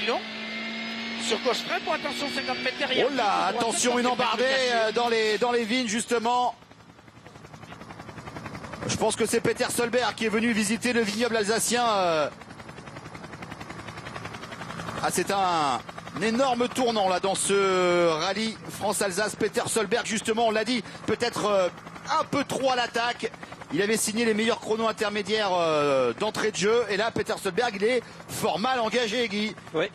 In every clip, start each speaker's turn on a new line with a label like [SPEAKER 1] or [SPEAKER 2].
[SPEAKER 1] non. Sur Cocheray, pour attention 50 mètres derrière.
[SPEAKER 2] Oh là, attention, une embardée dans les vignes justement. Je pense que c'est Peter Solberg qui est venu visiter le vignoble alsacien. Ah, c'est un énorme tournant là dans ce rallye France-Alsace. Peter Solberg, justement, on l'a dit, peut-être un peu trop à l'attaque. Il avait signé les meilleurs chronos intermédiaires d'entrée de jeu. Et là, Peter Solberg, il est fort mal engagé, Guy.
[SPEAKER 3] Oui.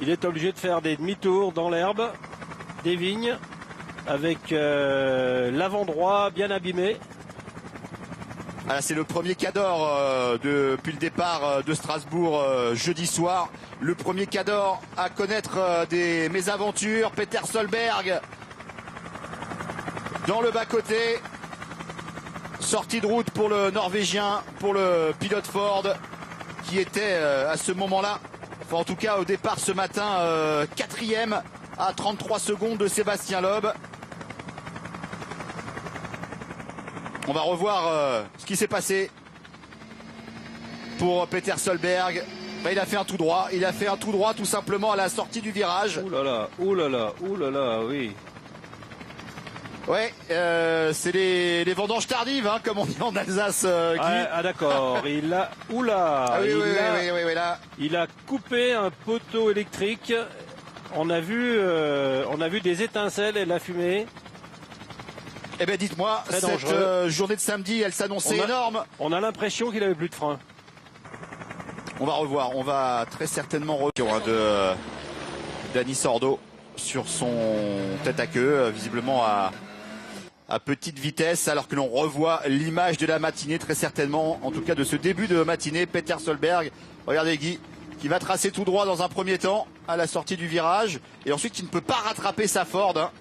[SPEAKER 3] Il est obligé de faire des demi-tours dans l'herbe, des vignes, avec l'avant droit bien abîmé.
[SPEAKER 2] Voilà, c'est le premier Cador depuis le départ de Strasbourg jeudi soir. Le premier Cador à connaître des mésaventures. Peter Solberg dans le bas-côté. Sortie de route pour le Norvégien, pour le pilote Ford, qui était à ce moment-là, enfin en tout cas au départ ce matin, quatrième à 33 secondes de Sébastien Loeb. On va revoir ce qui s'est passé pour Peter Solberg. Ben, il a fait un tout droit. Il a fait un tout droit tout simplement à la sortie du virage.
[SPEAKER 3] Ouh là là, ouh là là, ouh là là, oui.
[SPEAKER 2] Ouais, c'est les vendanges tardives, hein, comme on dit en Alsace, Guy.
[SPEAKER 3] Ah d'accord, il a... Oula,
[SPEAKER 2] ah, oui, oui, là.
[SPEAKER 3] Il a coupé un poteau électrique. On a vu des étincelles et la fumée.
[SPEAKER 2] Eh bien, dites-moi, cette journée de samedi, elle s'annonçait énorme.
[SPEAKER 3] On a l'impression qu'il avait plus de frein.
[SPEAKER 2] On va revoir, on va très certainement revoir de Dani Sordo sur son tête à queue, visiblement à petite vitesse, alors que l'on revoit l'image de la matinée, très certainement, en tout cas de ce début de matinée. Peter Solberg, regardez Guy, qui va tracer tout droit dans un premier temps à la sortie du virage, et ensuite qui ne peut pas rattraper sa Ford. Hein.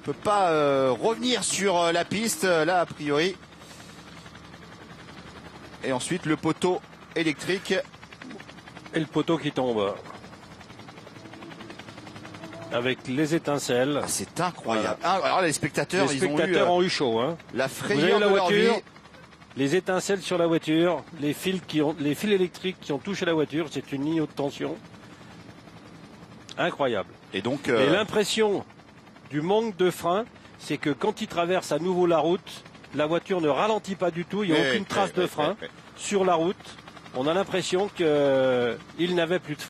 [SPEAKER 2] Peut pas revenir sur la piste là a priori. Et ensuite le poteau électrique.
[SPEAKER 3] Et le poteau qui tombe. Avec les étincelles.
[SPEAKER 2] Ah, c'est incroyable. Voilà. Alors les spectateurs,
[SPEAKER 3] ont eu chaud. Hein.
[SPEAKER 2] La frayeur de leur vie.
[SPEAKER 3] Les étincelles sur la voiture, les fils électriques qui ont touché la voiture, c'est une ligne haute tension. Incroyable.
[SPEAKER 2] Et donc
[SPEAKER 3] et l'impression du manque de frein, c'est que quand il traverse à nouveau la route, la voiture ne ralentit pas du tout, il n'y a aucune trace de frein sur la route. On a l'impression qu'il n'avait plus de frein.